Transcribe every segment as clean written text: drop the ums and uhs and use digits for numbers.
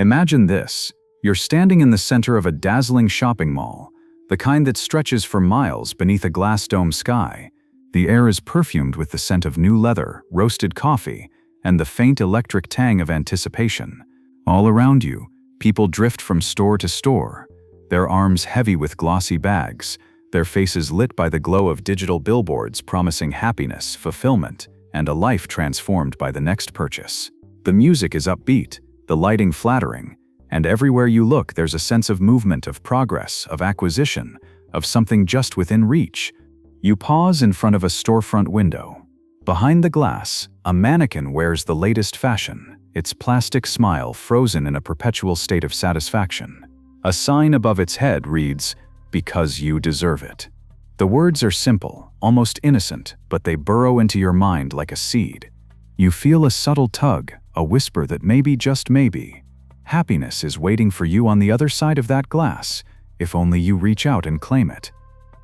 Imagine this. You're standing in the center of a dazzling shopping mall, the kind that stretches for miles beneath a glass-dome sky. The air is perfumed with the scent of new leather, roasted coffee, and the faint electric tang of anticipation. All around you, people drift from store to store, their arms heavy with glossy bags, their faces lit by the glow of digital billboards promising happiness, fulfillment, and a life transformed by the next purchase. The music is upbeat, the lighting flattering, and everywhere you look there's a sense of movement, of progress, of acquisition, of something just within reach. You pause in front of a storefront window. Behind the glass, a mannequin wears the latest fashion, its plastic smile frozen in a perpetual state of satisfaction. A sign above its head reads, "Because you deserve it." The words are simple, almost innocent, but they burrow into your mind like a seed. You feel a subtle tug, a whisper that maybe, just maybe, happiness is waiting for you on the other side of that glass, if only you reach out and claim it.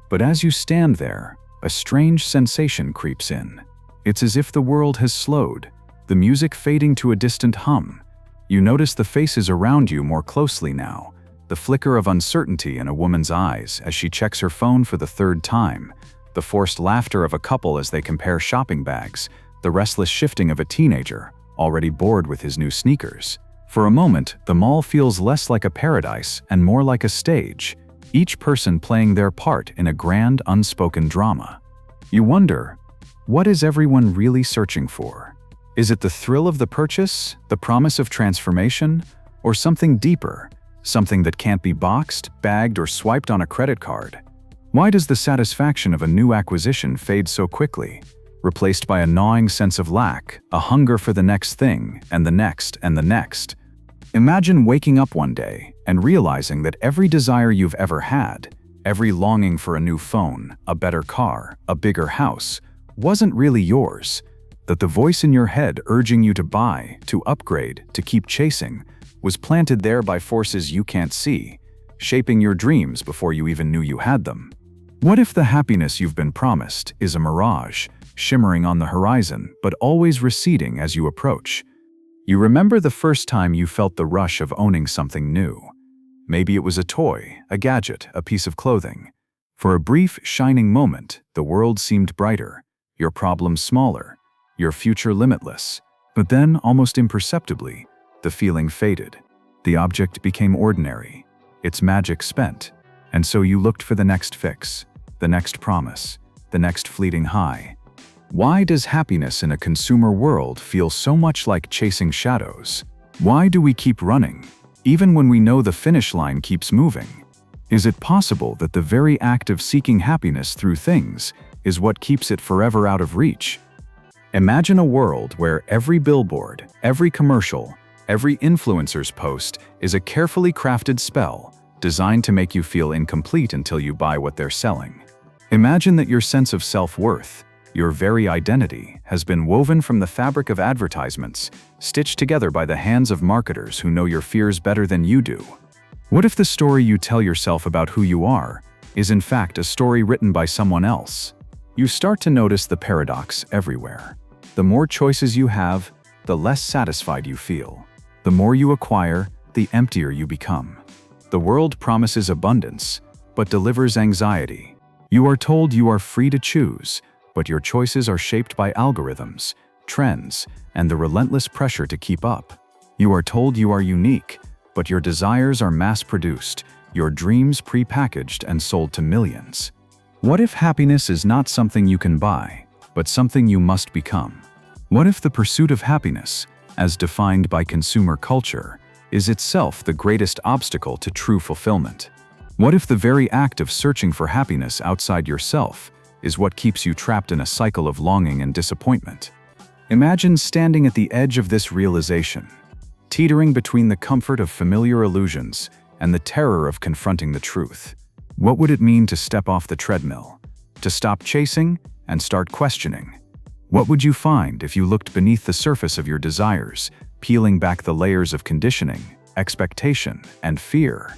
But as you stand there, a strange sensation creeps in. It's as if the world has slowed, the music fading to a distant hum. You notice the faces around you more closely now, the flicker of uncertainty in a woman's eyes as she checks her phone for the third time, the forced laughter of a couple as they compare shopping bags, the restless shifting of a teenager, already bored with his new sneakers. For a moment, the mall feels less like a paradise and more like a stage, each person playing their part in a grand, unspoken drama. You wonder, what is everyone really searching for? Is it the thrill of the purchase, the promise of transformation, or something deeper, something that can't be boxed, bagged, or swiped on a credit card? Why does the satisfaction of a new acquisition fade so quickly, replaced by a gnawing sense of lack, a hunger for the next thing, and the next, and the next? Imagine waking up one day and realizing that every desire you've ever had, every longing for a new phone, a better car, a bigger house, wasn't really yours. That the voice in your head urging you to buy, to upgrade, to keep chasing, was planted there by forces you can't see, shaping your dreams before you even knew you had them. What if the happiness you've been promised is a mirage, shimmering on the horizon but always receding as you approach? You remember the first time you felt the rush of owning something new. Maybe it was a toy, a gadget, a piece of clothing. For a brief, shining moment, the world seemed brighter, your problems smaller, your future limitless. But then, almost imperceptibly, the feeling faded. The object became ordinary, its magic spent, and so you looked for the next fix, the next promise, the next fleeting high. Why does happiness in a consumer world feel so much like chasing shadows? Why do we keep running, even when we know the finish line keeps moving? Is it possible that the very act of seeking happiness through things is what keeps it forever out of reach? Imagine a world where every billboard, every commercial, every influencer's post is a carefully crafted spell designed to make you feel incomplete until you buy what they're selling. Imagine that your sense of self-worth, your very identity, has been woven from the fabric of advertisements, stitched together by the hands of marketers who know your fears better than you do. What if the story you tell yourself about who you are is in fact a story written by someone else? You start to notice the paradox everywhere. The more choices you have, the less satisfied you feel. The more you acquire, the emptier you become. The world promises abundance, but delivers anxiety. You are told you are free to choose, but your choices are shaped by algorithms, trends, and the relentless pressure to keep up. You are told you are unique, but your desires are mass-produced, your dreams pre-packaged and sold to millions. What if happiness is not something you can buy, but something you must become? What if the pursuit of happiness, as defined by consumer culture, is itself the greatest obstacle to true fulfillment? What if the very act of searching for happiness outside yourself is what keeps you trapped in a cycle of longing and disappointment? Imagine standing at the edge of this realization, teetering between the comfort of familiar illusions and the terror of confronting the truth. What would it mean to step off the treadmill, to stop chasing and start questioning? What would you find if you looked beneath the surface of your desires, peeling back the layers of conditioning, expectation, and fear?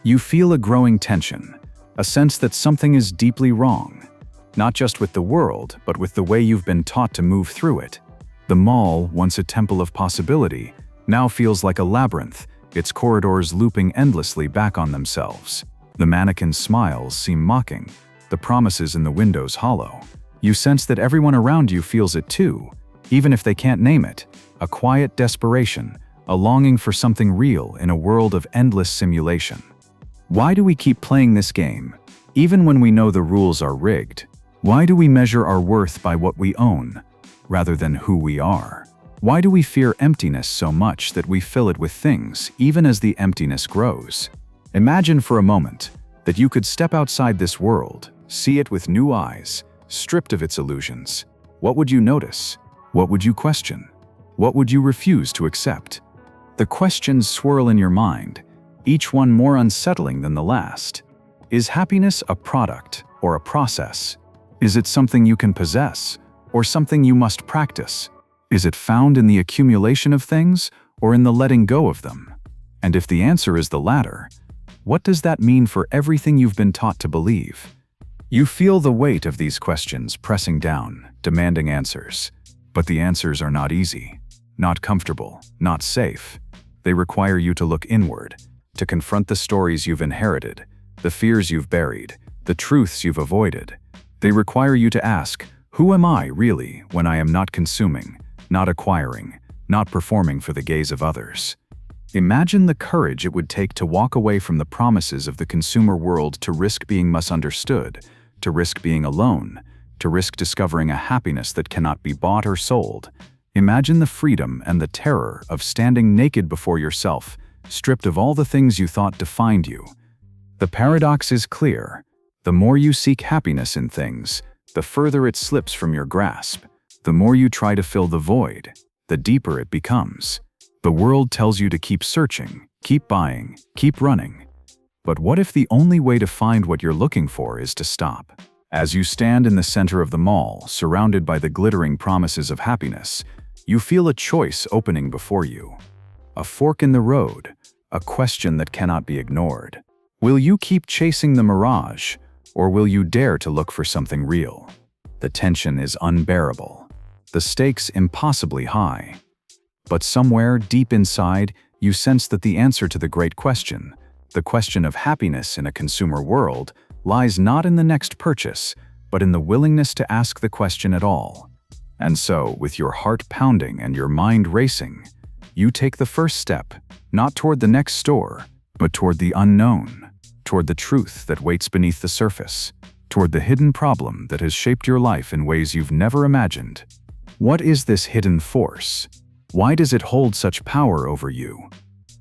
You feel a growing tension, a sense that something is deeply wrong, not just with the world, but with the way you've been taught to move through it. The mall, once a temple of possibility, now feels like a labyrinth, its corridors looping endlessly back on themselves. The mannequin's smiles seem mocking, the promises in the windows hollow. You sense that everyone around you feels it too, even if they can't name it. A quiet desperation, a longing for something real in a world of endless simulation. Why do we keep playing this game, even when we know the rules are rigged? Why do we measure our worth by what we own, rather than who we are? Why do we fear emptiness so much that we fill it with things, even as the emptiness grows? Imagine for a moment that you could step outside this world, see it with new eyes, stripped of its illusions. What would you notice? What would you question? What would you refuse to accept? The questions swirl in your mind, each one more unsettling than the last. Is happiness a product or a process? Is it something you can possess or something you must practice? Is it found in the accumulation of things or in the letting go of them? And if the answer is the latter, what does that mean for everything you've been taught to believe? You feel the weight of these questions pressing down, demanding answers. But the answers are not easy, not comfortable, not safe. They require you to look inward, to confront the stories you've inherited, the fears you've buried, the truths you've avoided. They require you to ask, who am I really when I am not consuming, not acquiring, not performing for the gaze of others? Imagine the courage it would take to walk away from the promises of the consumer world, to risk being misunderstood, to risk being alone, to risk discovering a happiness that cannot be bought or sold. Imagine the freedom and the terror of standing naked before yourself, stripped of all the things you thought defined you. The paradox is clear. The more you seek happiness in things, the further it slips from your grasp. The more you try to fill the void, the deeper it becomes. The world tells you to keep searching, keep buying, keep running. But what if the only way to find what you're looking for is to stop? As you stand in the center of the mall, surrounded by the glittering promises of happiness, you feel a choice opening before you. A fork in the road, a question that cannot be ignored. Will you keep chasing the mirage, or will you dare to look for something real? The tension is unbearable, the stakes impossibly high. But somewhere deep inside, you sense that the answer to the great question, the question of happiness in a consumer world, lies not in the next purchase, but in the willingness to ask the question at all. And so, with your heart pounding and your mind racing, you take the first step, not toward the next store, but toward the unknown, toward the truth that waits beneath the surface, toward the hidden problem that has shaped your life in ways you've never imagined. What is this hidden force? Why does it hold such power over you?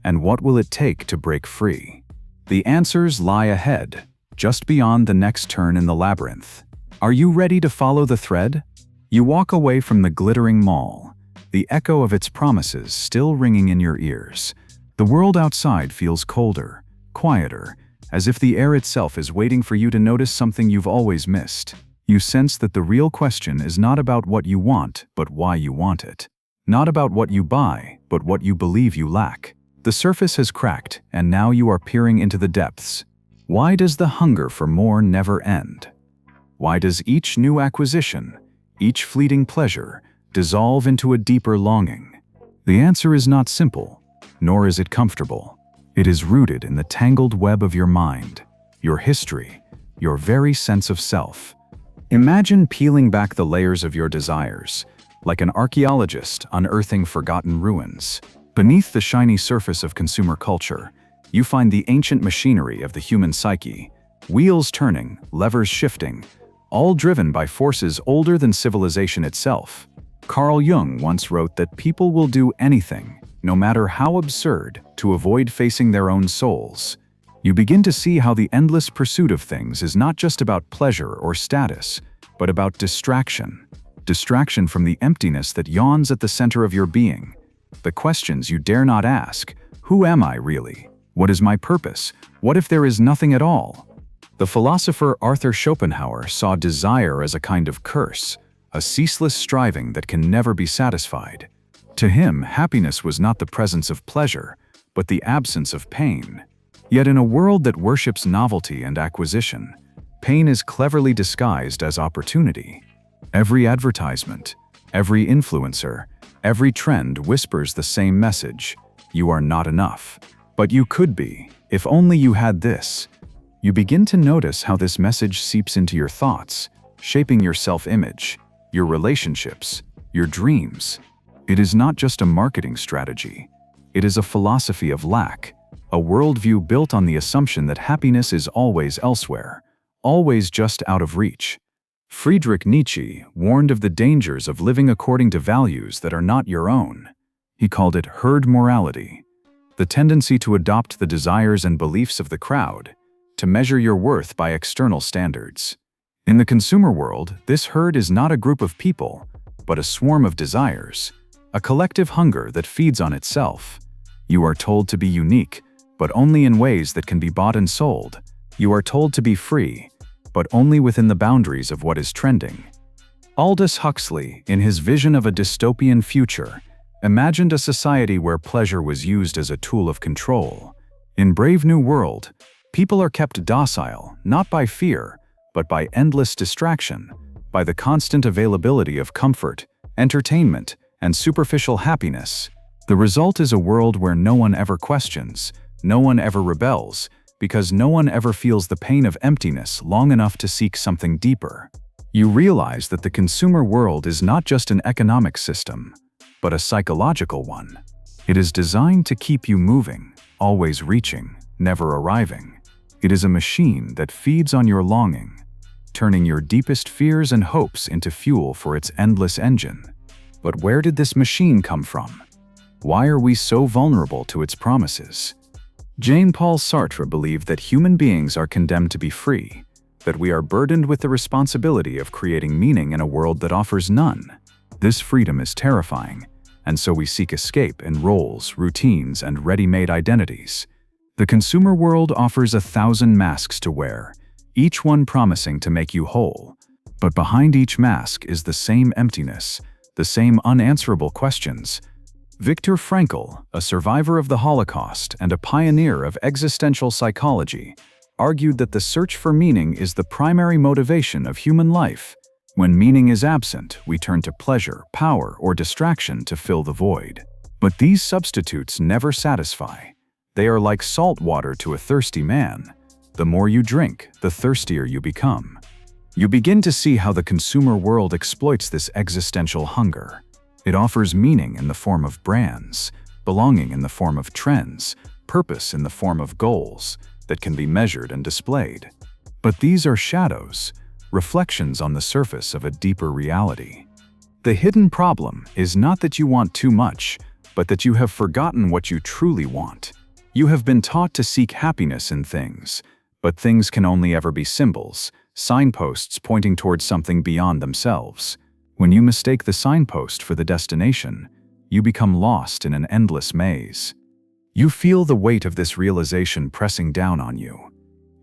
And what will it take to break free? The answers lie ahead, just beyond the next turn in the labyrinth. Are you ready to follow the thread? You walk away from the glittering mall, the echo of its promises still ringing in your ears. The world outside feels colder, quieter, as if the air itself is waiting for you to notice something you've always missed. You sense that the real question is not about what you want, but why you want it. Not about what you buy, but what you believe you lack. The surface has cracked, and now you are peering into the depths. Why does the hunger for more never end? Why does each new acquisition, each fleeting pleasure, dissolve into a deeper longing? The answer is not simple, nor is it comfortable. It is rooted in the tangled web of your mind, your history, your very sense of self. Imagine peeling back the layers of your desires, like an archaeologist unearthing forgotten ruins. Beneath the shiny surface of consumer culture, you find the ancient machinery of the human psyche, wheels turning, levers shifting, all driven by forces older than civilization itself. Carl Jung once wrote that people will do anything, no matter how absurd, to avoid facing their own souls. You begin to see how the endless pursuit of things is not just about pleasure or status, but about distraction. Distraction from the emptiness that yawns at the center of your being. The questions you dare not ask. Who am I really? What is my purpose? What if there is nothing at all? The philosopher Arthur Schopenhauer saw desire as a kind of curse, a ceaseless striving that can never be satisfied. To him, happiness was not the presence of pleasure, but the absence of pain. Yet in a world that worships novelty and acquisition, pain is cleverly disguised as opportunity. Every advertisement, every influencer, every trend whispers the same message: you are not enough. But you could be, if only you had this. You begin to notice how this message seeps into your thoughts, shaping your self-image, your relationships, your dreams. It is not just a marketing strategy. It is a philosophy of lack, a worldview built on the assumption that happiness is always elsewhere, always just out of reach. Friedrich Nietzsche warned of the dangers of living according to values that are not your own. He called it herd morality, the tendency to adopt the desires and beliefs of the crowd, to measure your worth by external standards. In the consumer world, this herd is not a group of people, but a swarm of desires, a collective hunger that feeds on itself. You are told to be unique, but only in ways that can be bought and sold. You are told to be free, but only within the boundaries of what is trending. Aldous Huxley, in his vision of a dystopian future, imagined a society where pleasure was used as a tool of control. In Brave New World, people are kept docile, not by fear, but by endless distraction, by the constant availability of comfort, entertainment, and superficial happiness. The result is a world where no one ever questions, no one ever rebels, because no one ever feels the pain of emptiness long enough to seek something deeper. You realize that the consumer world is not just an economic system, but a psychological one. It is designed to keep you moving, always reaching, never arriving. It is a machine that feeds on your longing, turning your deepest fears and hopes into fuel for its endless engine. But where did this machine come from? Why are we so vulnerable to its promises? Jean-Paul Sartre believed that human beings are condemned to be free, that we are burdened with the responsibility of creating meaning in a world that offers none. This freedom is terrifying, and so we seek escape in roles, routines, and ready-made identities. The consumer world offers 1,000 masks to wear, each one promising to make you whole. But behind each mask is the same emptiness, the same unanswerable questions. Viktor Frankl, a survivor of the Holocaust and a pioneer of existential psychology, argued that the search for meaning is the primary motivation of human life. When meaning is absent, we turn to pleasure, power, or distraction to fill the void. But these substitutes never satisfy. They are like salt water to a thirsty man. The more you drink, the thirstier you become. You begin to see how the consumer world exploits this existential hunger. It offers meaning in the form of brands, belonging in the form of trends, purpose in the form of goals that can be measured and displayed. But these are shadows, reflections on the surface of a deeper reality. The hidden problem is not that you want too much, but that you have forgotten what you truly want. You have been taught to seek happiness in things, but things can only ever be symbols, signposts pointing towards something beyond themselves. When you mistake the signpost for the destination, you become lost in an endless maze. You feel the weight of this realization pressing down on you.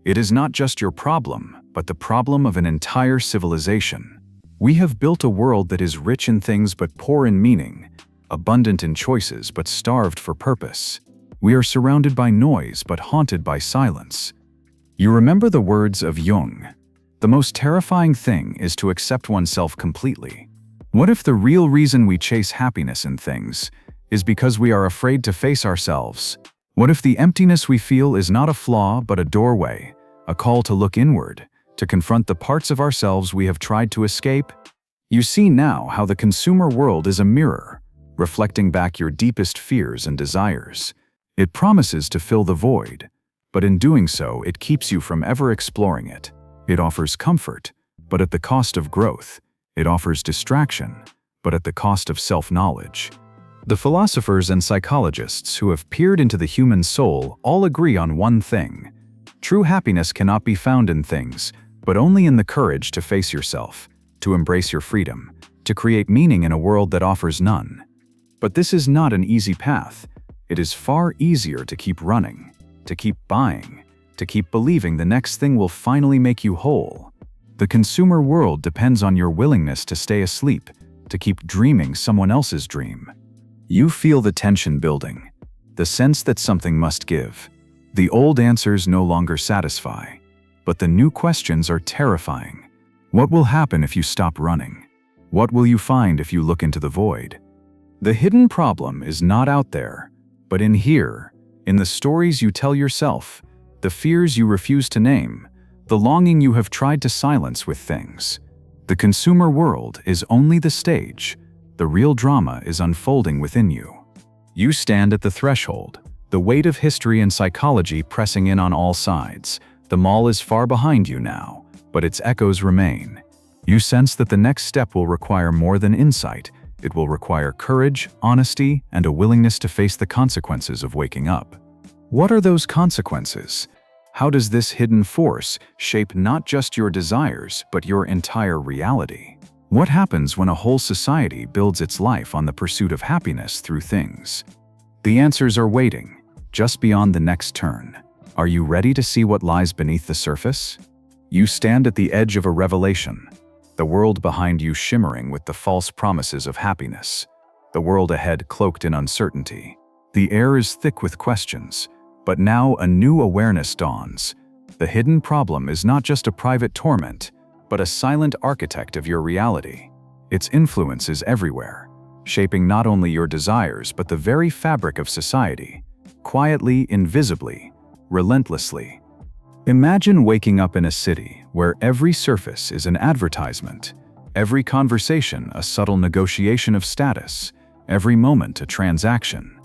It is not just your problem, but the problem of an entire civilization. We have built a world that is rich in things but poor in meaning, abundant in choices but starved for purpose. We are surrounded by noise but haunted by silence. You remember the words of Jung. The most terrifying thing is to accept oneself completely. What if the real reason we chase happiness in things is because we are afraid to face ourselves? What if the emptiness we feel is not a flaw but a doorway, a call to look inward, to confront the parts of ourselves we have tried to escape? You see now how the consumer world is a mirror, reflecting back your deepest fears and desires. It promises to fill the void, but in doing so, it keeps you from ever exploring it. It offers comfort, but at the cost of growth. It offers distraction, but at the cost of self-knowledge. The philosophers and psychologists who have peered into the human soul all agree on one thing. True happiness cannot be found in things, but only in the courage to face yourself, to embrace your freedom, to create meaning in a world that offers none. But this is not an easy path. It is far easier to keep running, to keep buying, to keep believing the next thing will finally make you whole. The consumer world depends on your willingness to stay asleep, to keep dreaming someone else's dream. You feel the tension building, the sense that something must give. The old answers no longer satisfy, but the new questions are terrifying. What will happen if you stop running? What will you find if you look into the void? The hidden problem is not out there, but in here, in the stories you tell yourself, the fears you refuse to name, the longing you have tried to silence with things. The consumer world is only the stage. The real drama is unfolding within you. You stand at the threshold, the weight of history and psychology pressing in on all sides. The mall is far behind you now, but its echoes remain. You sense that the next step will require more than insight. It will require courage, honesty, and a willingness to face the consequences of waking up. What are those consequences? How does this hidden force shape not just your desires, but your entire reality? What happens when a whole society builds its life on the pursuit of happiness through things? The answers are waiting, just beyond the next turn. Are you ready to see what lies beneath the surface? You stand at the edge of a revelation, the world behind you shimmering with the false promises of happiness, the world ahead cloaked in uncertainty. The air is thick with questions, but now a new awareness dawns. The hidden problem is not just a private torment, but a silent architect of your reality. Its influence is everywhere, shaping not only your desires but the very fabric of society, quietly, invisibly, relentlessly. Imagine waking up in a city where every surface is an advertisement, every conversation a subtle negotiation of status, every moment a transaction.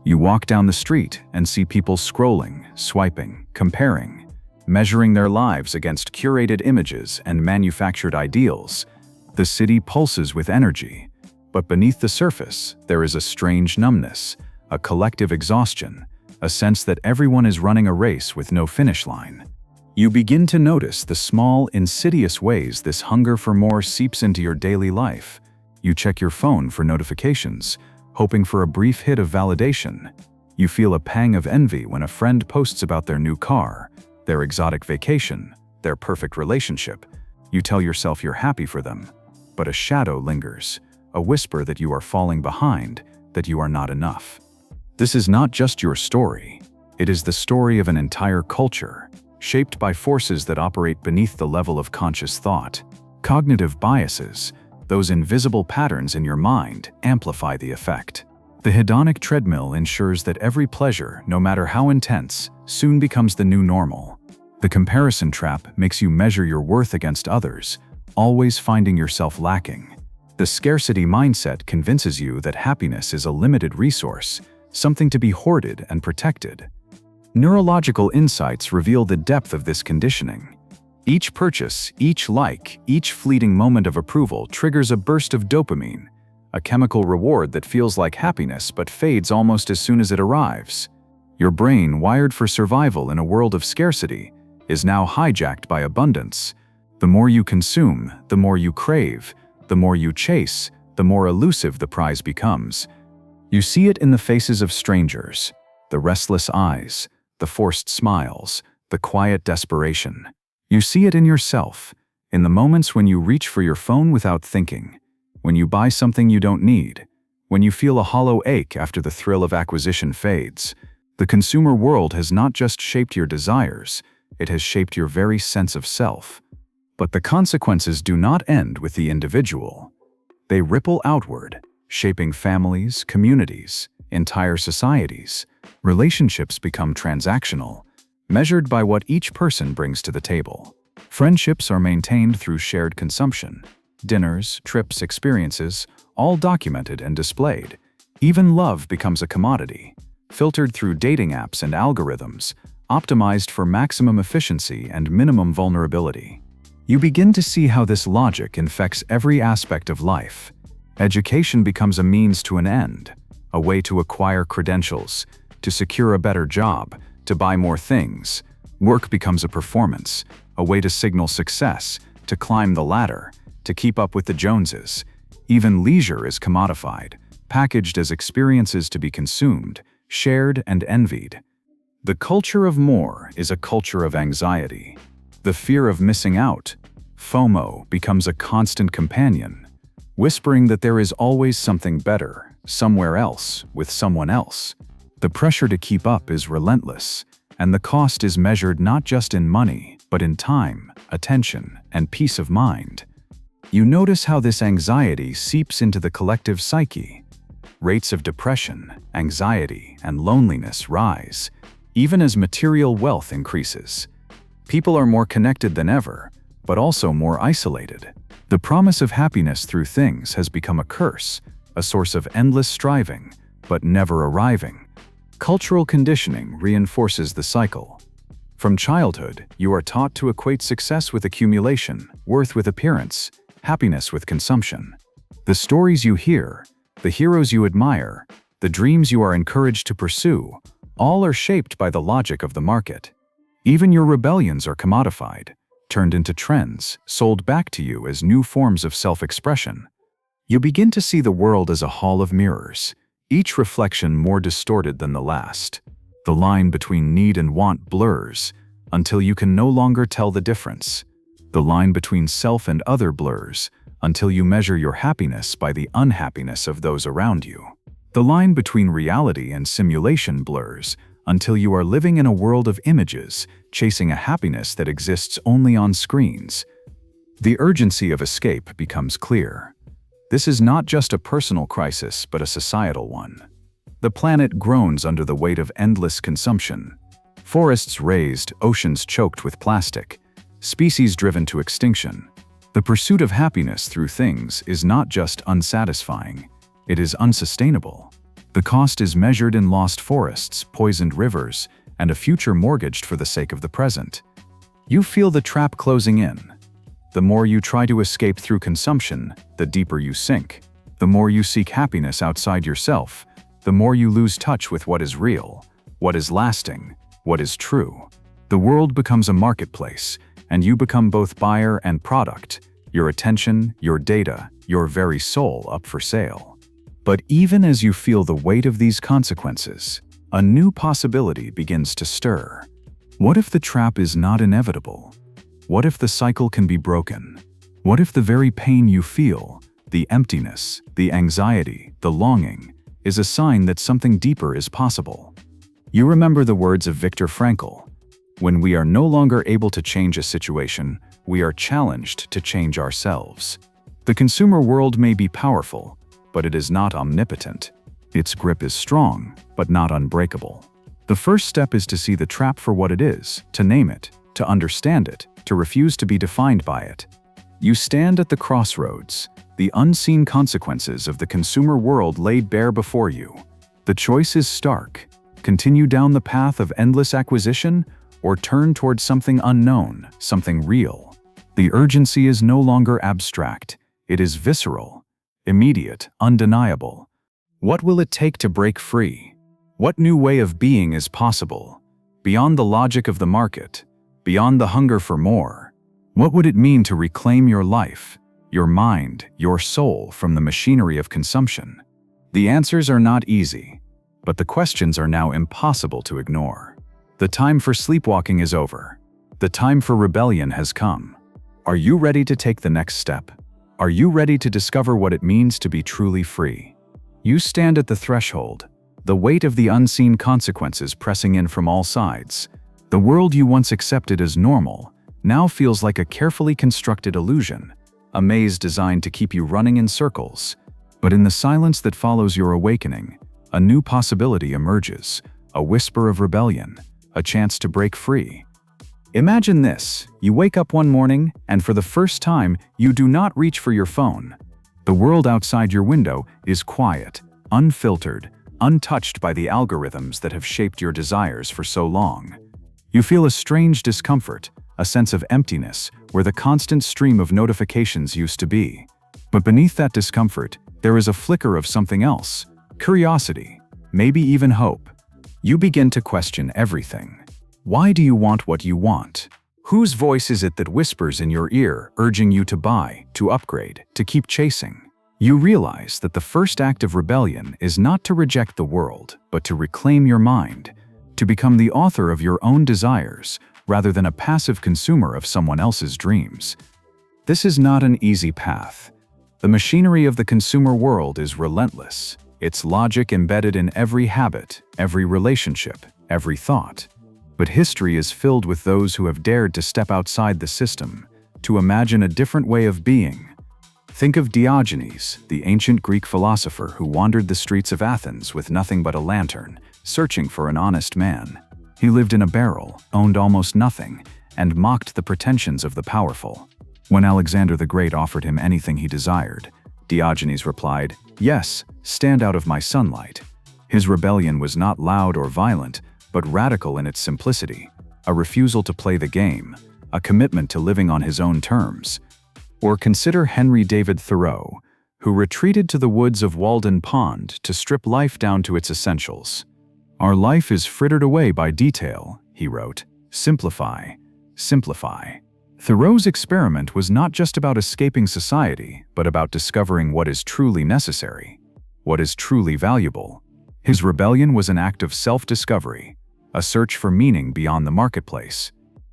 You walk down the street and see people scrolling, swiping, comparing, measuring their lives against curated images and manufactured ideals. The city pulses with energy, but beneath the surface there is a strange numbness, a collective exhaustion, a sense that everyone is running a race with no finish line. You begin to notice the small, insidious ways this hunger for more seeps into your daily life. You check your phone for notifications, hoping for a brief hit of validation. You feel a pang of envy when a friend posts about their new car, their exotic vacation, their perfect relationship. You tell yourself you're happy for them, but a shadow lingers, a whisper that you are falling behind, that you are not enough. This is not just your story. It is the story of an entire culture, shaped by forces that operate beneath the level of conscious thought. Cognitive biases, those invisible patterns in your mind, amplify the effect. The hedonic treadmill ensures that every pleasure, no matter how intense, soon becomes the new normal. The comparison trap makes you measure your worth against others, always finding yourself lacking. The scarcity mindset convinces you that happiness is a limited resource, something to be hoarded and protected. Neurological insights reveal the depth of this conditioning. Each purchase, each like, each fleeting moment of approval triggers a burst of dopamine, a chemical reward that feels like happiness but fades almost as soon as it arrives. Your brain, wired for survival in a world of scarcity, is now hijacked by abundance. The more you consume, the more you crave, the more you chase, the more elusive the prize becomes. You see it in the faces of strangers, the restless eyes, the forced smiles, the quiet desperation. You see it in yourself, in the moments when you reach for your phone without thinking, when you buy something you don't need, when you feel a hollow ache after the thrill of acquisition fades. The consumer world has not just shaped your desires, it has shaped your very sense of self. But the consequences do not end with the individual. They ripple outward, shaping families, communities, entire societies. Relationships become transactional, measured by what each person brings to the table. Friendships are maintained through shared consumption. Dinners, trips, experiences, all documented and displayed. Even love becomes a commodity, filtered through dating apps and algorithms, optimized for maximum efficiency and minimum vulnerability. You begin to see how this logic infects every aspect of life. Education becomes a means to an end, a way to acquire credentials, to secure a better job, to buy more things. Work becomes a performance, a way to signal success, to climb the ladder, to keep up with the Joneses. Even leisure is commodified, packaged as experiences to be consumed, shared and envied. The culture of more is a culture of anxiety. The fear of missing out, FOMO, becomes a constant companion, whispering that there is always something better, somewhere else, with someone else. The pressure to keep up is relentless, and the cost is measured not just in money, but in time, attention, and peace of mind. You notice how this anxiety seeps into the collective psyche. rates of depression, anxiety, and loneliness rise, even as material wealth increases. People are more connected than ever, but also more isolated. The promise of happiness through things has become a curse, a source of endless striving, but never arriving. Cultural conditioning reinforces the cycle. From childhood, you are taught to equate success with accumulation, worth with appearance, happiness with consumption. The stories you hear, the heroes you admire, the dreams you are encouraged to pursue, all are shaped by the logic of the market. Even your rebellions are commodified, turned into trends, sold back to you as new forms of self-expression. You begin to see the world as a hall of mirrors, each reflection more distorted than the last. The line between need and want blurs until you can no longer tell the difference. The line between self and other blurs until you measure your happiness by the unhappiness of those around you. The line between reality and simulation blurs until you are living in a world of images, chasing a happiness that exists only on screens. The urgency of escape becomes clear. This is not just a personal crisis, but a societal one. The planet groans under the weight of endless consumption. Forests razed, oceans choked with plastic, species driven to extinction. The pursuit of happiness through things is not just unsatisfying, it is unsustainable. The cost is measured in lost forests, poisoned rivers, and a future mortgaged for the sake of the present. You feel the trap closing in. The more you try to escape through consumption, the deeper you sink. The more you seek happiness outside yourself, the more you lose touch with what is real, what is lasting, what is true. The world becomes a marketplace, and you become both buyer and product, your attention, your data, your very soul up for sale. But even as you feel the weight of these consequences, a new possibility begins to stir. What if the trap is not inevitable? What if the cycle can be broken? What if the very pain you feel, the emptiness, the anxiety, the longing, is a sign that something deeper is possible? You remember the words of Viktor Frankl. When we are no longer able to change a situation, we are challenged to change ourselves. The consumer world may be powerful, but it is not omnipotent. Its grip is strong, but not unbreakable. The first step is to see the trap for what it is, to name it, to understand it, to refuse to be defined by it. You stand at the crossroads, the unseen consequences of the consumer world laid bare before you. The choice is stark: continue down the path of endless acquisition, or turn towards something unknown, something real. The urgency is no longer abstract, it is visceral, immediate, undeniable. What will it take to break free? What new way of being is possible? Beyond the logic of the market, beyond the hunger for more, what would it mean to reclaim your life, your mind, your soul from the machinery of consumption? The answers are not easy, but the questions are now impossible to ignore. The time for sleepwalking is over. The time for rebellion has come. Are you ready to take the next step? Are you ready to discover what it means to be truly free? You stand at the threshold, the weight of the unseen consequences pressing in from all sides. The world you once accepted as normal now feels like a carefully constructed illusion, a maze designed to keep you running in circles. But in the silence that follows your awakening, a new possibility emerges, a whisper of rebellion, a chance to break free. Imagine this: you wake up one morning, and for the first time, you do not reach for your phone. The world outside your window is quiet, unfiltered, untouched by the algorithms that have shaped your desires for so long. You feel a strange discomfort, a sense of emptiness where the constant stream of notifications used to be. But beneath that discomfort, there is a flicker of something else: curiosity, maybe even hope. You begin to question everything. Why do you want what you want? Whose voice is it that whispers in your ear, urging you to buy, to upgrade, to keep chasing? You realize that the first act of rebellion is not to reject the world, but to reclaim your mind, to become the author of your own desires, rather than a passive consumer of someone else's dreams. This is not an easy path. The machinery of the consumer world is relentless, its logic embedded in every habit, every relationship, every thought. But history is filled with those who have dared to step outside the system, to imagine a different way of being. Think of Diogenes, the ancient Greek philosopher who wandered the streets of Athens with nothing but a lantern, searching for an honest man. He lived in a barrel, owned almost nothing, and mocked the pretensions of the powerful. When Alexander the Great offered him anything he desired, Diogenes replied, "Yes, stand out of my sunlight." His rebellion was not loud or violent, but radical in its simplicity, a refusal to play the game, a commitment to living on his own terms. Or consider Henry David Thoreau, who retreated to the woods of Walden Pond to strip life down to its essentials. "Our life is frittered away by detail," he wrote. "Simplify, simplify." Thoreau's experiment was not just about escaping society, but about discovering what is truly necessary, what is truly valuable. His rebellion was an act of self-discovery, a search for meaning beyond the marketplace.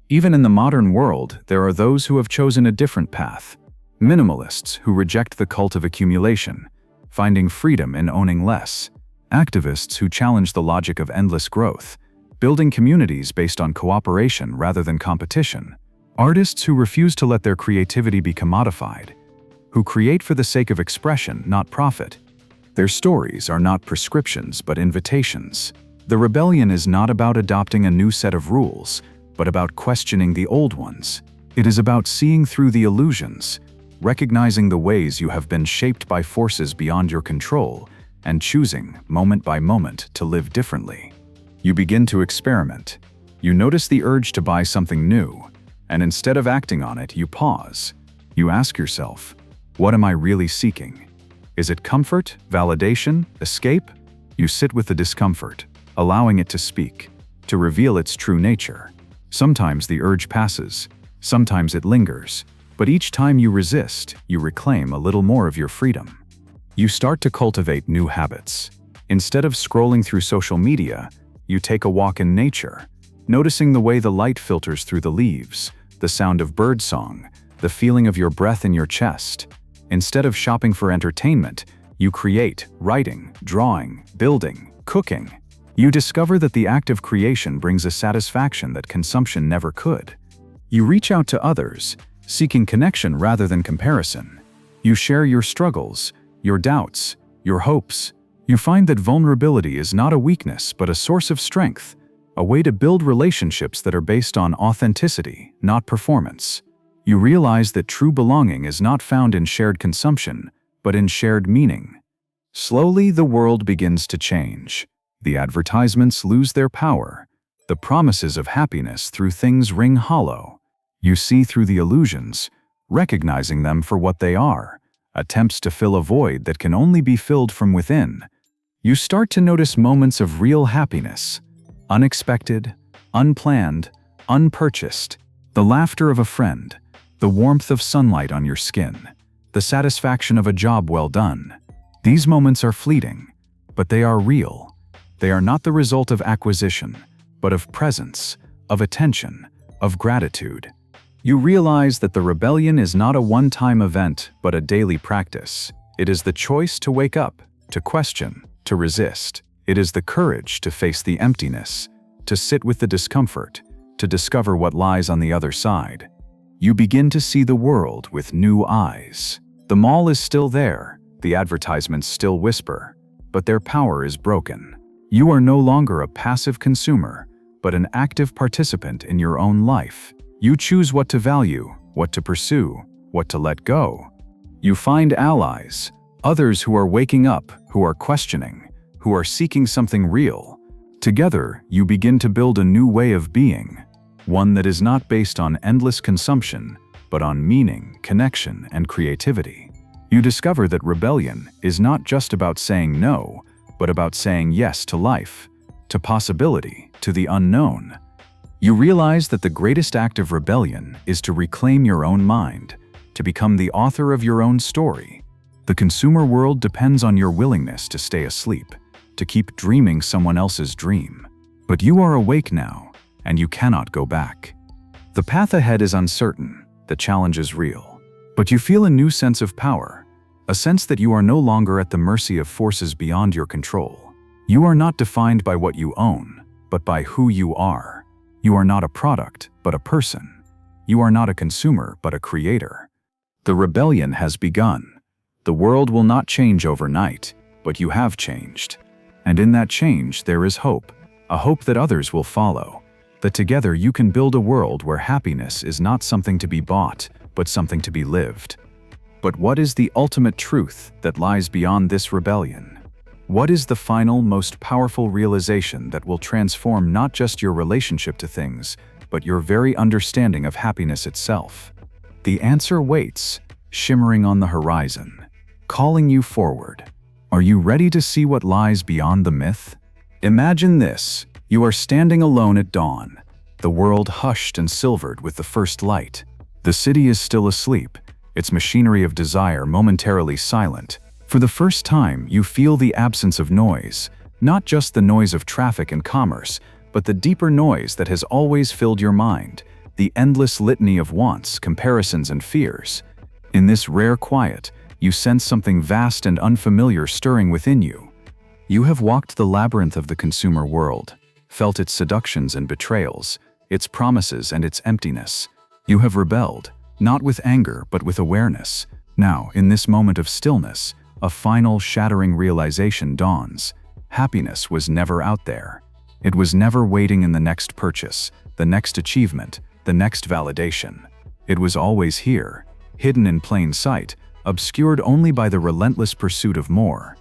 Even in the modern world, there are those who have chosen a different path. Minimalists who reject the cult of accumulation, finding freedom in owning less. Activists who challenge the logic of endless growth, building communities based on cooperation rather than competition. Artists who refuse to let their creativity be commodified, who create for the sake of expression, not profit. Their stories are not prescriptions but invitations. The rebellion is not about adopting a new set of rules, but about questioning the old ones. It is about seeing through the illusions, recognizing the ways you have been shaped by forces beyond your control, and choosing, moment by moment, to live differently. You begin to experiment. You notice the urge to buy something new, and instead of acting on it, you pause. You ask yourself, what am I really seeking? Is it comfort, validation, escape? You sit with the discomfort, allowing it to speak, to reveal its true nature. Sometimes the urge passes, sometimes it lingers, but each time you resist, you reclaim a little more of your freedom. You start to cultivate new habits. Instead of scrolling through social media, you take a walk in nature, noticing the way the light filters through the leaves, the sound of birdsong, the feeling of your breath in your chest. Instead of shopping for entertainment, you create, writing, drawing, building, cooking. You discover that the act of creation brings a satisfaction that consumption never could. You reach out to others, seeking connection rather than comparison. You share your struggles, your doubts, your hopes. You find that vulnerability is not a weakness but a source of strength, a way to build relationships that are based on authenticity, not performance. You realize that true belonging is not found in shared consumption, but in shared meaning. Slowly, the world begins to change. The advertisements lose their power. The promises of happiness through things ring hollow. You see through the illusions, recognizing them for what they are, attempts to fill a void that can only be filled from within. You start to notice moments of real happiness, unexpected, unplanned, unpurchased. The laughter of a friend, the warmth of sunlight on your skin, the satisfaction of a job well done. These moments are fleeting, but they are real. They are not the result of acquisition, but of presence, of attention, of gratitude. You realize that the rebellion is not a one-time event, but a daily practice. It is the choice to wake up, to question, to resist. It is the courage to face the emptiness, to sit with the discomfort, to discover what lies on the other side. You begin to see the world with new eyes. The mall is still there, the advertisements still whisper, but their power is broken. You are no longer a passive consumer, but an active participant in your own life. You choose what to value, what to pursue, what to let go. You find allies, others who are waking up, who are questioning, who are seeking something real. Together, you begin to build a new way of being, one that is not based on endless consumption, but on meaning, connection, and creativity. You discover that rebellion is not just about saying no, but about saying yes to life, to possibility, to the unknown. You realize that the greatest act of rebellion is to reclaim your own mind, to become the author of your own story. The consumer world depends on your willingness to stay asleep, to keep dreaming someone else's dream. But you are awake now, and you cannot go back. The path ahead is uncertain, the challenge is real. But you feel a new sense of power, a sense that you are no longer at the mercy of forces beyond your control. You are not defined by what you own, but by who you are. You are not a product, but a person. You are not a consumer, but a creator. The rebellion has begun. The world will not change overnight, but you have changed. And in that change there is hope, a hope that others will follow, that together you can build a world where happiness is not something to be bought, but something to be lived. But what is the ultimate truth that lies beyond this rebellion? What is the final, most powerful realization that will transform not just your relationship to things, but your very understanding of happiness itself? The answer waits, shimmering on the horizon, calling you forward. Are you ready to see what lies beyond the myth? Imagine this: you are standing alone at dawn, the world hushed and silvered with the first light. The city is still asleep, its machinery of desire momentarily silent. For the first time, you feel the absence of noise, not just the noise of traffic and commerce, but the deeper noise that has always filled your mind, the endless litany of wants, comparisons, and fears. In this rare quiet, you sense something vast and unfamiliar stirring within you. You have walked the labyrinth of the consumer world, felt its seductions and betrayals, its promises and its emptiness. You have rebelled, not with anger but with awareness. Now, in this moment of stillness, a final, shattering realization dawns. Happiness was never out there. It was never waiting in the next purchase, the next achievement, the next validation. It was always here, hidden in plain sight, obscured only by the relentless pursuit of more.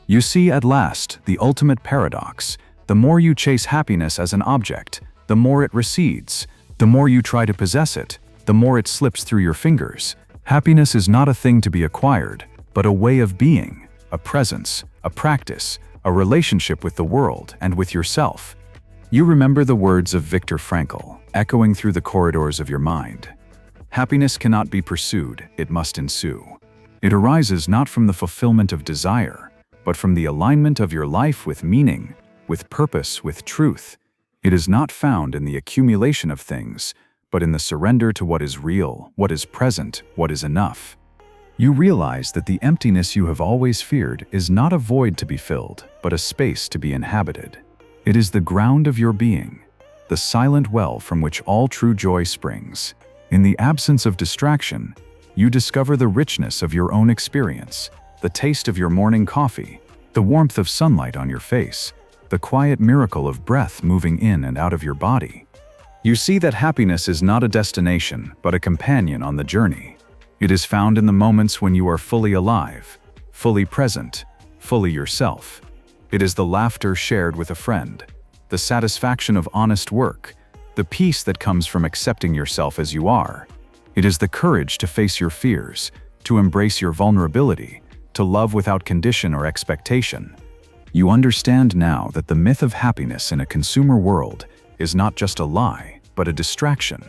You see at last the ultimate paradox. The more you chase happiness as an object, the more it recedes. The more you try to possess it, the more it slips through your fingers. Happiness is not a thing to be acquired, but a way of being, a presence, a practice, a relationship with the world and with yourself. You remember the words of Viktor Frankl, echoing through the corridors of your mind. Happiness cannot be pursued, it must ensue. It arises not from the fulfillment of desire, but from the alignment of your life with meaning, with purpose, with truth. It is not found in the accumulation of things, but in the surrender to what is real, what is present, what is enough. You realize that the emptiness you have always feared is not a void to be filled, but a space to be inhabited. It is the ground of your being, the silent well from which all true joy springs. In the absence of distraction, you discover the richness of your own experience, the taste of your morning coffee, the warmth of sunlight on your face, the quiet miracle of breath moving in and out of your body. You see that happiness is not a destination, but a companion on the journey. It is found in the moments when you are fully alive, fully present, fully yourself. It is the laughter shared with a friend, the satisfaction of honest work, the peace that comes from accepting yourself as you are. It is the courage to face your fears, to embrace your vulnerability, to love without condition or expectation. You understand now that the myth of happiness in a consumer world is not just a lie, but a distraction,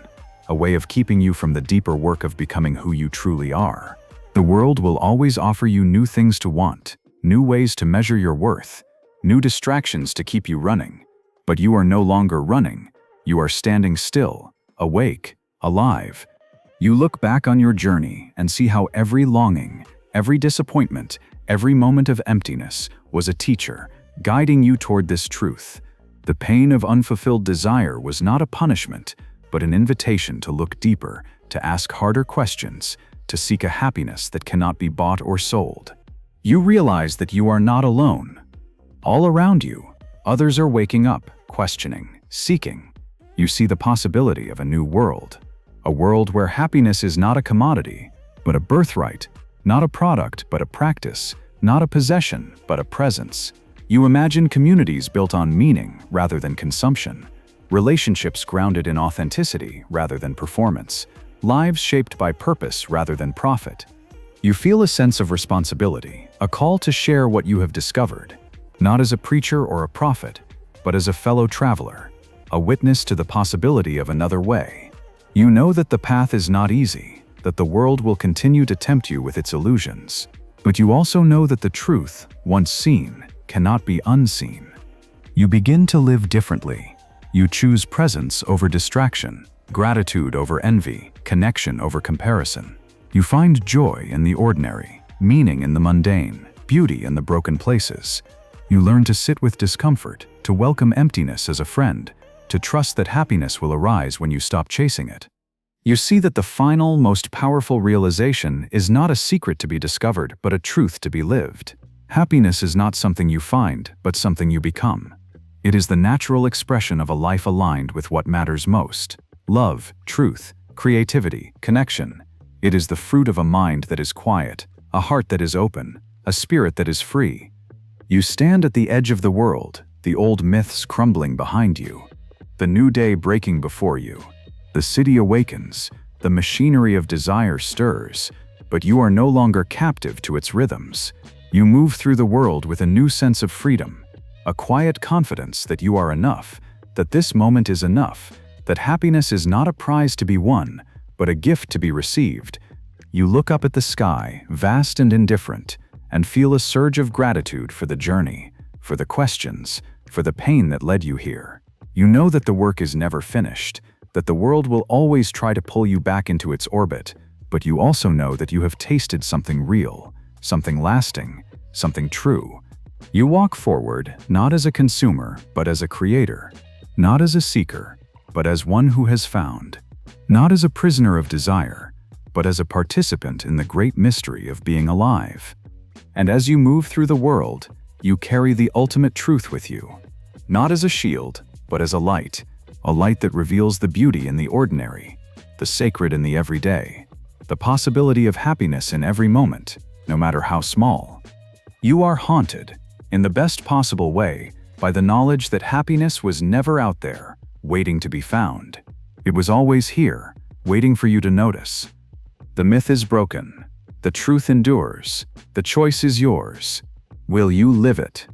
a way of keeping you from the deeper work of becoming who you truly are. The world will always offer you new things to want, new ways to measure your worth, new distractions to keep you running. But you are no longer running. You are standing still, awake, alive. You look back on your journey and see how every longing, every disappointment, every moment of emptiness was a teacher, guiding you toward this truth. The pain of unfulfilled desire was not a punishment, but an invitation to look deeper, to ask harder questions, to seek a happiness that cannot be bought or sold. You realize that you are not alone. All around you, others are waking up, questioning, seeking. You see the possibility of a new world. A world where happiness is not a commodity, but a birthright, not a product, but a practice, not a possession, but a presence. You imagine communities built on meaning rather than consumption, relationships grounded in authenticity rather than performance, lives shaped by purpose rather than profit. You feel a sense of responsibility, a call to share what you have discovered, not as a preacher or a prophet, but as a fellow traveler, a witness to the possibility of another way. You know that the path is not easy, that the world will continue to tempt you with its illusions. But you also know that the truth, once seen, cannot be unseen. You begin to live differently. You choose presence over distraction, gratitude over envy, connection over comparison. You find joy in the ordinary, meaning in the mundane, beauty in the broken places. You learn to sit with discomfort, to welcome emptiness as a friend, to trust that happiness will arise when you stop chasing it. You see that the final, most powerful realization is not a secret to be discovered, but a truth to be lived. Happiness is not something you find, but something you become. It is the natural expression of a life aligned with what matters most: love, truth, creativity, connection. It is the fruit of a mind that is quiet, a heart that is open, a spirit that is free. You stand at the edge of the world, the old myths crumbling behind you, the new day breaking before you. The city awakens, the machinery of desire stirs, but you are no longer captive to its rhythms. You move through the world with a new sense of freedom, a quiet confidence that you are enough, that this moment is enough, that happiness is not a prize to be won, but a gift to be received. You look up at the sky, vast and indifferent, and feel a surge of gratitude for the journey, for the questions, for the pain that led you here. You know that the work is never finished, that the world will always try to pull you back into its orbit, but you also know that you have tasted something real, something lasting, something true. You walk forward, not as a consumer, but as a creator, not as a seeker, but as one who has found, not as a prisoner of desire, but as a participant in the great mystery of being alive. And as you move through the world, you carry the ultimate truth with you, not as a shield, but as a light that reveals the beauty in the ordinary, the sacred in the everyday, the possibility of happiness in every moment, no matter how small. You are haunted, in the best possible way, by the knowledge that happiness was never out there, waiting to be found. It was always here, waiting for you to notice. The myth is broken. The truth endures. The choice is yours. Will you live it?